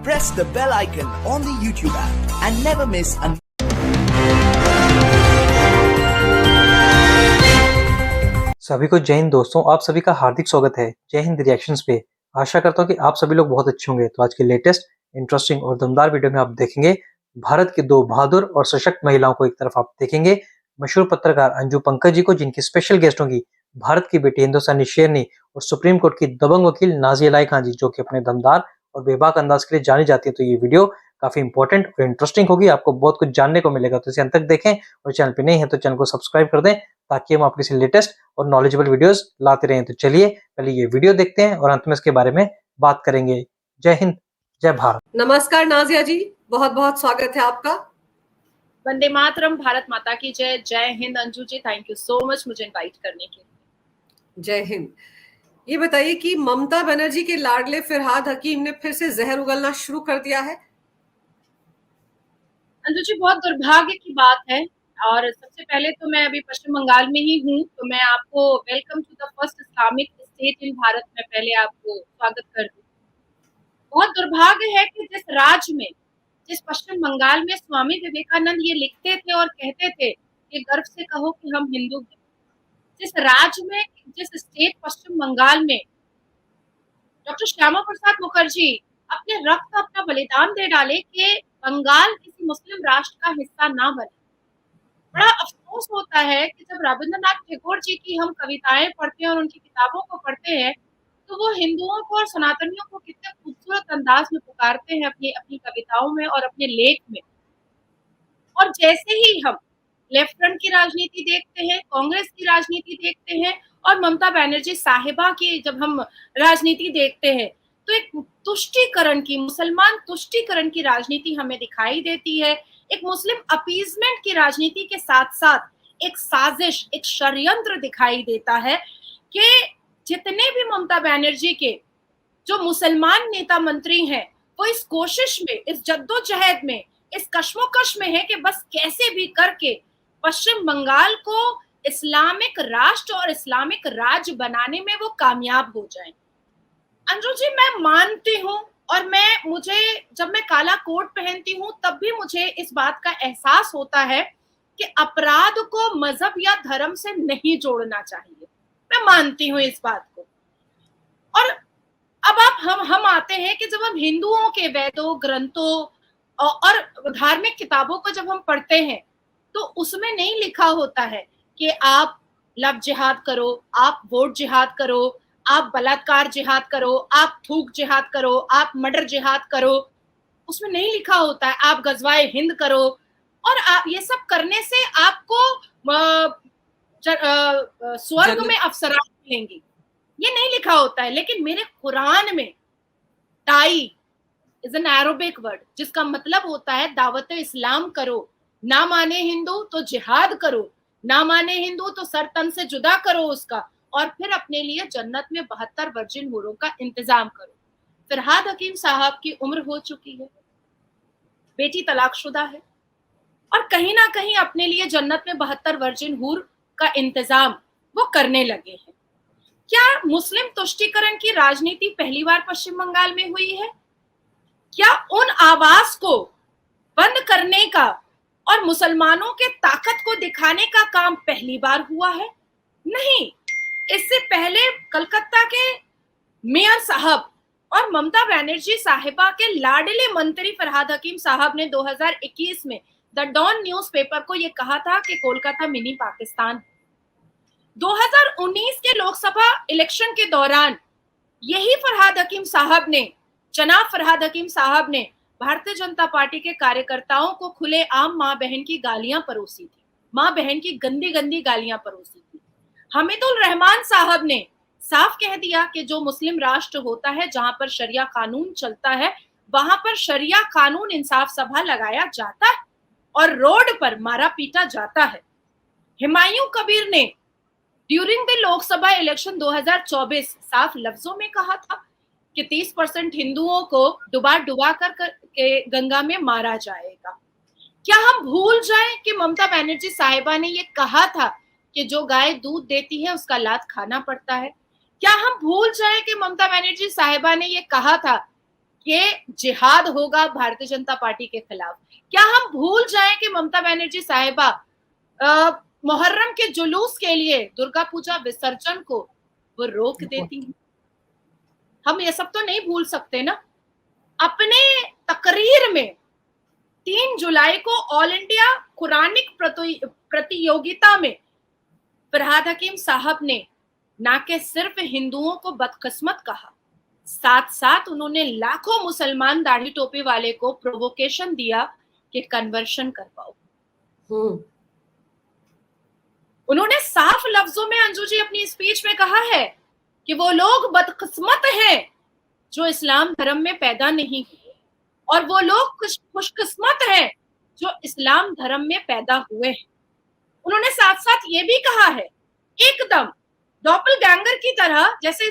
press the bell icon on the YouTube app and never miss an सभी को जय हिंद दोस्तों, आप सभी का हार्दिक स्वागत है जय हिंद रिएक्शंस पे। आशा करता हूँ कि आप सभी लोग बहुत अच्छे होंगे। तो आज के लेटेस्ट इंटरेस्टिंग और दमदार वीडियो में आप देखेंगे भारत की दो बहादुर और सशक्त महिलाओं को। एक तरफ आप देखेंगे मशहूर पत्रकार अंजू पंकज जी को, जिनकी स्पेशल गेस्ट होंगी भारत की बेटी हिंदुस्तानी शेरनी और सुप्रीम कोर्ट की दबंग वकील नाज़िया इलाही खान जी, जो कि अपने दमदार और बेबाक अंदाज के लिए जानी जाती है। तो ये वीडियो काफी इंपॉर्टेंट और इंटरेस्टिंग होगी, आपको बहुत कुछ जानने को मिलेगा। तो इसे अंत तक देखें और चैनल पे नहीं है तो चैनल को सब्सक्राइब कर दें, ताकि हम आपके लिए लेटेस्ट और नॉलेजेबल वीडियोस लाते रहें। तो चलिए पहले ये वीडियो देखते हैं और अंत में इसके बारे में बात करेंगे। जय हिंद, जय भारत। नमस्कार नाज़िया जी, बहुत बहुत स्वागत है आपका। वंदे मातरम, भारत माता की जय। जय Hind Anju ji, thank you so much मुझे इनवाइट करने के लिए। जय हिंद। ये बताइए कि ममता बनर्जी के लाडले फरहाद हकीम ने फिर से जहर उगलना शुरू कर दिया है। अंजू जी, बहुत दुर्भाग्य की बात है। और सबसे पहले तो मैं अभी पश्चिम बंगाल में ही हूँ, तो मैं आपको welcome to the first Islamic state in Bharat में पहले आपको स्वागत कर दूँ। बहुत दुर्भाग्य है कि जिस पश्चिम बंगाल में स्वामी विवेकानंद ये लिखते थे और कहते थे कि गर्व से कहो कि हम हिंदू हैं, जिस स्टेट पश्चिम बंगाल में डॉक्टर श्यामा प्रसाद मुखर्जी अपने रक्त अपना बलिदान दे डाले कि बंगाल किसी मुस्लिम राष्ट्र का हिस्सा ना बने। बड़ा अफसोस होता है कि जब रविंद्रनाथ टैगोर जी की हम कविताएं पढ़ते हैं और उनकी किताबों को पढ़ते हैं, तो वो हिंदुओं को और सनातनियों को कितने खूबसूरत अंदाज में पुकारते हैं अपनी अपनी कविताओं में और अपने लेख में। और जैसे ही हम लेफ्ट फ्रंट की राजनीति देखते हैं, कांग्रेस की राजनीति देखते हैं और ममता बनर्जी साहिबा की जब हम राजनीति देखते हैं, तो एक तुष्टीकरण की, मुसलमान तुष्टीकरण की राजनीति हमें दिखाई देती है। एक मुस्लिम अपीजमेंट की राजनीति के साथ साथ एक साजिश, एक षड्यंत्र दिखाई देता है कि जितने भी ममता बनर्जी के जो मुसलमान नेता मंत्री हैं, वो इस कोशिश में, इस जद्दोजहद में, इस कश्मोकश में है कि बस कैसे भी करके पश्चिम बंगाल को इस्लामिक राष्ट्र और इस्लामिक राज्य बनाने में वो कामयाब हो जाएं। अंजू जी, मैं मानती हूँ और जब मैं काला कोट पहनती हूँ तब भी मुझे इस बात का एहसास होता है कि अपराध को मजहब या धर्म से नहीं जोड़ना चाहिए। मैं मानती हूँ इस बात को। और अब हम आते हैं कि जब हम हिंदुओं के वेदों, ग्रंथों और धार्मिक किताबों को जब हम पढ़ते हैं, तो उसमें नहीं लिखा होता है कि आप लव जिहाद करो, आप वोट जिहाद करो, आप बलात्कार जिहाद करो, आप थूक जिहाद करो, आप मर्डर जिहाद करो। उसमें नहीं लिखा होता है आप गजवाए हिंद करो और आप ये सब करने से आपको स्वर्ग में अप्सराएं मिलेंगी। ये नहीं लिखा होता है। लेकिन मेरे कुरान में tie is an Arabic word, जिसका मतलब होता है दावत इस्लाम करो। ना माने हिंदू तो जिहाद करो, ना माने हिंदू तो सर तन से जुदा करो उसका, और फिर अपने लिए जन्नत में 72 वर्जिन हूरों का इंतजाम करो। फरहाद हकीम साहब की उम्र हो चुकी है, बेटी तलाकशुदा है और कहीं ना कहीं अपने लिए जन्नत में 72 वर्जिन हूर का इंतजाम वो करने लगे हैं। क्या मुस्लिम तुष्टीकरण की राजनीति पहली बार पश्चिम बंगाल में हुई है? क्या उन आवाज को बंद करने का और मुसलमानों के ताकत को दिखाने का काम पहली बार हुआ है? नहीं। इससे पहले कलकत्ता के मेयर साहब और ममता बनर्जी साहिबा के लाडले मंत्री फरहाद हकीम साहब ने 2021 में द डॉन न्यूज़पेपर को ये कहा था कि कोलकाता मिनी पाकिस्तान। 2019 के लोकसभा इलेक्शन के दौरान यही जनाब फरहाद हकीम साहब ने भारतीय जनता पार्टी के कार्यकर्ताओं को खुलेआम माँ बहन की गालियां परोसी थी, माँ बहन की गंदी गंदी गालियां परोसी थी। हमीदुल रहमान साहब ने साफ कह दिया कि जो मुस्लिम राष्ट्र होता है, जहां पर शरिया कानून चलता है, वहां पर शरिया कानून इंसाफ सभा लगाया जाता है और रोड पर मारा पीटा जाता है। हुमायूं कबीर ने ड्यूरिंग द लोकसभा इलेक्शन 2024 साफ लफ्जों में कहा था कि 30% हिंदुओं को डुबा डुबा कर के गंगा में मारा जाएगा। क्या हम भूल जाएं कि ममता बनर्जी साहिबा ने ये कहा था कि जो गाय दूध देती है उसका लात खाना पड़ता है? क्या हम भूल जाएं कि ममता बनर्जी साहिबा ने ये कहा था कि जिहाद होगा भारतीय जनता पार्टी के खिलाफ। क्या हम भूल जाएं कि ममता बनर्जी साहिबा मुहर्रम के जुलूस के लिए दुर्गा पूजा विसर्जन को वो रोक देती हैं? हम ये सब तो नहीं भूल सकते ना। अपने तकरीर में 3 जुलाई को ऑल इंडिया कुरानिक प्रतियोगिता में फरहाद हकीम साहब ने ना के सिर्फ हिंदुओं को बदकिस्मत कहा, साथ साथ उन्होंने लाखों मुसलमान दाढ़ी टोपी वाले को प्रोवोकेशन दिया कि कन्वर्शन करवाओ। उन्होंने साफ लफ्जों में अंजू जी अपनी स्पीच में कहा है कि वो लोग बदकिस्मत हैं जो इस्लाम धर्म में पैदा नहीं हुए, और वो लोग खुशकिस्मत हैं जो इस्लाम धर्म में पैदा हुए हैं। उन्होंने साथ साथ ये भी कहा है, एकदम डॉपलगैंगर की तरह, जैसे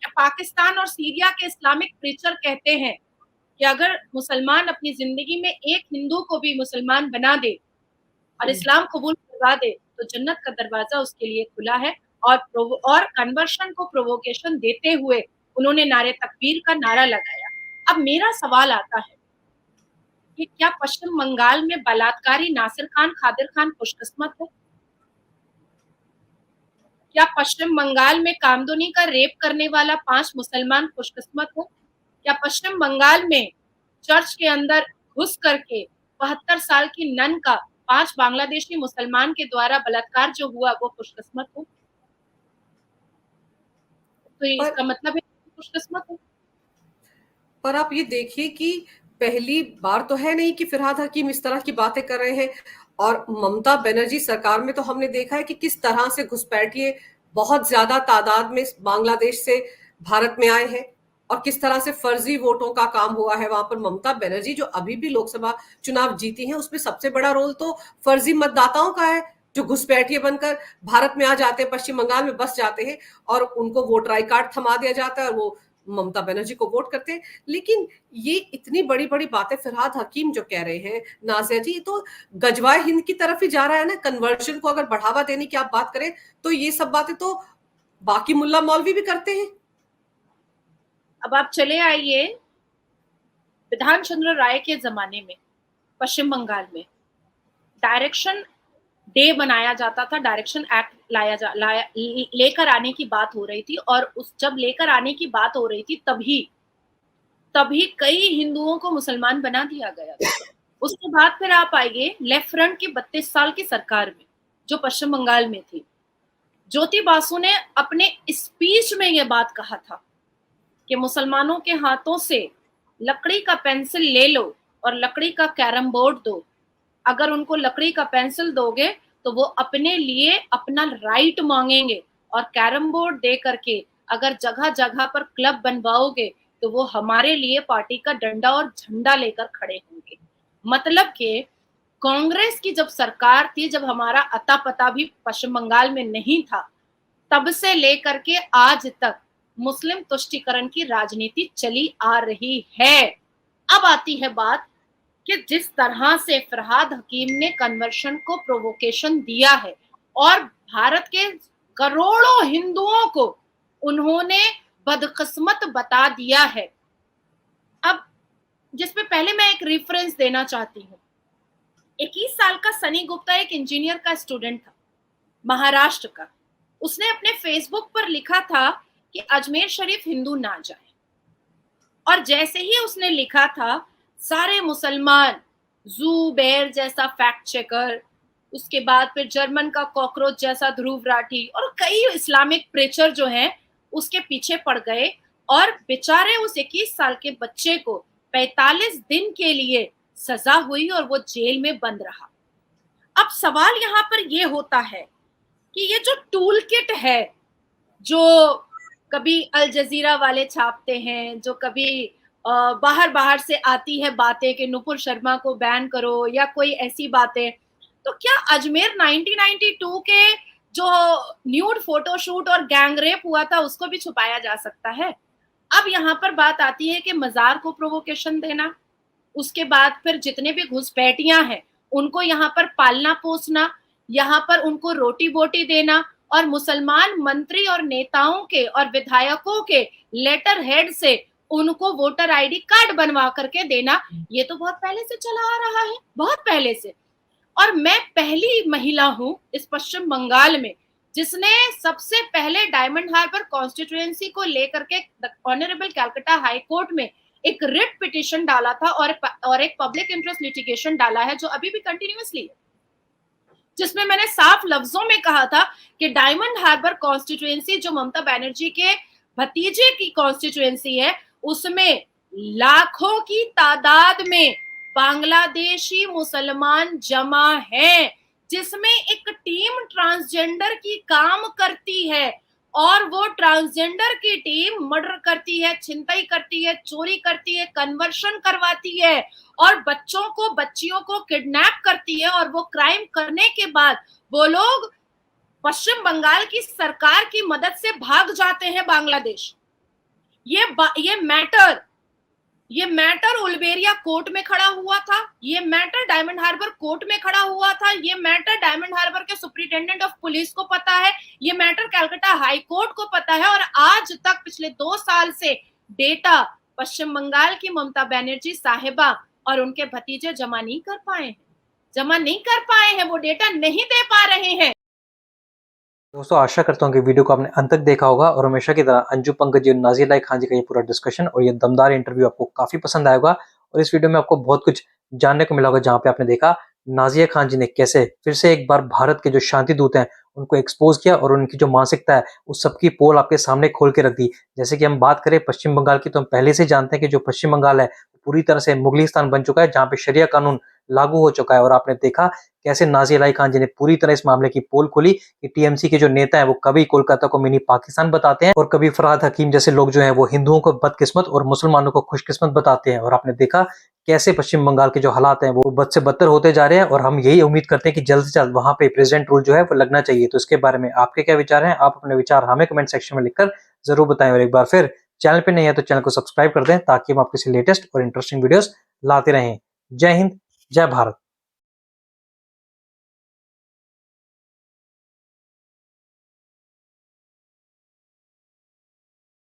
पाकिस्तान और सीरिया के इस्लामिक प्रीचर कहते हैं कि अगर मुसलमान अपनी जिंदगी में एक हिंदू को भी मुसलमान बना दे और इस्लाम कबूल करवा दे तो जन्नत का दरवाजा उसके लिए खुला है। और कन्वर्शन को प्रोवोकेशन देते हुए उन्होंने नारे तकबीर का नारा लगाया। अब मेरा सवाल आता है कि क्या पश्चिम बंगाल में बलात्कारी नासिर खान कादिर खान खुशकिस्मत है? क्या पश्चिम बंगाल में कामदुनी का रेप करने वाला 5 मुसलमान खुशकिस्मत है? क्या पश्चिम बंगाल में चर्च के अंदर घुस करके 72 साल की नन का 5 बांग्लादेशी मुसलमान के द्वारा बलात्कार जो हुआ वो खुशकिस्मत हो? तो इसका मतलब है खुशकिस्मत है। पर आप ये देखिए कि पहली बार तो है नहीं कि फरहाद हकीम इस तरह की बातें कर रहे हैं, और ममता बनर्जी सरकार में तो हमने देखा है कि किस तरह से घुसपैठिए बहुत ज्यादा तादाद में बांग्लादेश से भारत में आए हैं, और किस तरह से फर्जी वोटों का काम हुआ है वहां पर। ममता बनर्जी जो अभी भी लोकसभा चुनाव जीती हैं, उसमें सबसे बड़ा रोल तो फर्जी मतदाताओं का है, जो घुसपैठिए बनकर भारत में आ जाते हैं, पश्चिम बंगाल में बस जाते हैं और उनको वोटर आई कार्ड थमा दिया जाता है और वो ममता बनर्जी को वोट करते हैं। लेकिन ये इतनी बड़ी बड़ी बातें फरहाद हकीम जो कह रहे हैं नाजिया जी, तो गजवाए हिंद की तरफ ही जा रहा है ना। कन्वर्शन को अगर बढ़ावा देने की आप बात करें तो ये सब बातें तो बाकी मुल्ला मौलवी भी करते हैं। अब आप चले आइए विधान चंद्र राय के जमाने में पश्चिम बंगाल में डायरेक्शन डे बनाया जाता था, डायरेक्शन एक्ट लेकर आने की बात हो रही थी, और उस जब लेकर आने की बात हो रही थी तभी कई हिंदुओं को मुसलमान बना दिया गया था। उसके बाद फिर आप आइए लेफ्ट फ्रंट की 32 साल की सरकार में जो पश्चिम बंगाल में थी, ज्योति बासु ने अपने स्पीच में यह बात कहा था कि मुसलमानों के हाथों से लकड़ी का पेंसिल ले लो और लकड़ी का कैरम बोर्ड दो। अगर उनको लकड़ी का पेंसिल दोगे तो वो अपने लिए अपना राइट मांगेंगे, और कैरम बोर्ड दे करके अगर जगह जगह पर क्लब बनवाओगे तो वो हमारे लिए पार्टी का डंडा और झंडा लेकर खड़े होंगे। मतलब कि कांग्रेस की जब सरकार थी, जब हमारा अता पता भी पश्चिम बंगाल में नहीं था, तब से लेकर के आज तक मुस्लिम तुष्टीकरण की राजनीति चली आ रही है। अब आती है बात कि जिस तरह से फरहाद हकीम ने कन्वर्शन को प्रोवोकेशन दिया है और भारत के करोड़ों हिंदुओं को उन्होंने बदकिस्मत बता दिया है। अब जिसमें पहले मैं एक रेफरेंस देना चाहती हूँ। 21 साल का सनी गुप्ता एक इंजीनियर का स्टूडेंट था, महाराष्ट्र का। उसने अपने फेसबुक पर लिखा था कि अजमेर शरीफ हिंदू ना जाए, और जैसे ही उसने लिखा था सारे मुसलमान, ज़ुबैर जैसा फैक्ट चेकर, उसके बाद फिर जर्मन का कॉकरोच जैसा ध्रुव राठी और कई इस्लामिक प्रेचर जो हैं उसके पीछे पड़ गए, और बेचारे उस 21 साल के बच्चे को 45 दिन के लिए सजा हुई और वो जेल में बंद रहा। अब सवाल यहाँ पर ये होता है कि ये जो टूल किट है, जो कभी अल जजीरा वाले छापते हैं, जो कभी बाहर से आती है बातें कि नुपुर शर्मा को बैन करो या कोई ऐसी बातें, तो क्या अजमेर 1992 के जो न्यूड फोटोशूट और गैंग रेप हुआ था उसको भी छुपाया जा सकता है? अब यहाँ पर बात आती है कि मजार को प्रोवोकेशन देना, उसके बाद फिर जितने भी घुसपैठियां हैं उनको यहाँ पर पालना पोसना, यहाँ पर उनको रोटी बोटी देना, और मुसलमान मंत्री और नेताओं के और विधायकों के लेटर हेड से उनको वोटर आईडी कार्ड बनवा करके देना, ये तो बहुत पहले से चला आ रहा है, बहुत पहले से। और मैं पहली महिला हूं इस पश्चिम बंगाल में जिसने सबसे पहले डायमंड हार्बर कॉन्स्टिट्यूएंसी को लेकर के ऑनरेबल कैलकाटा हाई कोर्ट में एक रिट पिटिशन डाला था और एक पब्लिक इंटरेस्ट लिटिगेशन डाला है जो अभी भी कंटिन्यूअसली है, जिसमें मैंने साफ लफ्जों में कहा था कि डायमंड हार्बर कॉन्स्टिट्यूएंसी जो ममता बनर्जी के भतीजे की कॉन्स्टिट्यूएंसी है, उसमें लाखों की तादाद में बांग्लादेशी मुसलमान जमा हैं, जिसमें एक टीम ट्रांसजेंडर की काम करती है और वो ट्रांसजेंडर की टीम मर्डर करती है, छिनतई करती है, चोरी करती है, कन्वर्शन करवाती है और बच्चियों को किडनैप करती है और वो क्राइम करने के बाद वो लोग पश्चिम बंगाल की सरकार की मदद से भाग जाते हैं बांग्लादेश। ये मैटर उलबेरिया कोर्ट में खड़ा हुआ था, ये मैटर डायमंड हार्बर कोर्ट में खड़ा हुआ था, ये मैटर डायमंड हार्बर के सुप्रिंटेंडेंट ऑफ पुलिस को पता है, ये मैटर कलकत्ता हाई कोर्ट को पता है और आज तक पिछले 2 साल से डेटा पश्चिम बंगाल की ममता बनर्जी साहिबा और उनके भतीजे जमा नहीं कर पाए हैं, वो डेटा नहीं दे पा रहे हैं। दोस्तों आशा करता हूँ कि वीडियो को आपने अंत तक देखा होगा और हमेशा की तरह अंजू पंकज जी और नाज़िया इलाही खान जी का ये पूरा डिस्कशन और ये दमदार इंटरव्यू आपको काफी पसंद आएगा और इस वीडियो में आपको बहुत कुछ जानने को मिला होगा, जहाँ पे आपने देखा नाज़िया खान जी ने कैसे फिर से एक बार भारत के जो शांति दूत हैं उनको एक्सपोज किया और उनकी जो मानसिकता है उस सबकी पोल आपके सामने खोल के रख दी। जैसे कि हम बात करें पश्चिम बंगाल की, तो हम पहले से जानते हैं कि जो पश्चिम बंगाल है पूरी तरह से मुगलिस्तान बन चुका है, जहाँ पे शरिया कानून लागू हो चुका है। और आपने देखा कैसे नाज़िया इलाही खान जी ने पूरी तरह इस मामले की पोल खोली कि टीएमसी के जो नेता हैं वो कभी कोलकाता को मिनी पाकिस्तान बताते हैं और कभी फरहाद हकीम जैसे लोग जो हैं वो हिंदुओं को बदकिस्मत और मुसलमानों को खुशकिस्मत बताते हैं। और आपने देखा कैसे पश्चिम बंगाल के जो हालात हैं वो बद से बदतर होते जा रहे हैं और हम यही उम्मीद करते हैं कि जल्द से जल्द वहां पे प्रेसिडेंट रूल जो है वो लगना चाहिए। तो इसके बारे में आपके क्या विचार हैं, आप अपने विचार हमें कमेंट सेक्शन में लिखकर जरूर बताएं और एक बार फिर चैनल पे नहीं है तो चैनल को सब्सक्राइब कर दें ताकि हम आपके लेटेस्ट और इंटरेस्टिंग वीडियोस लाते रहें। जय हिंद, जय भारत।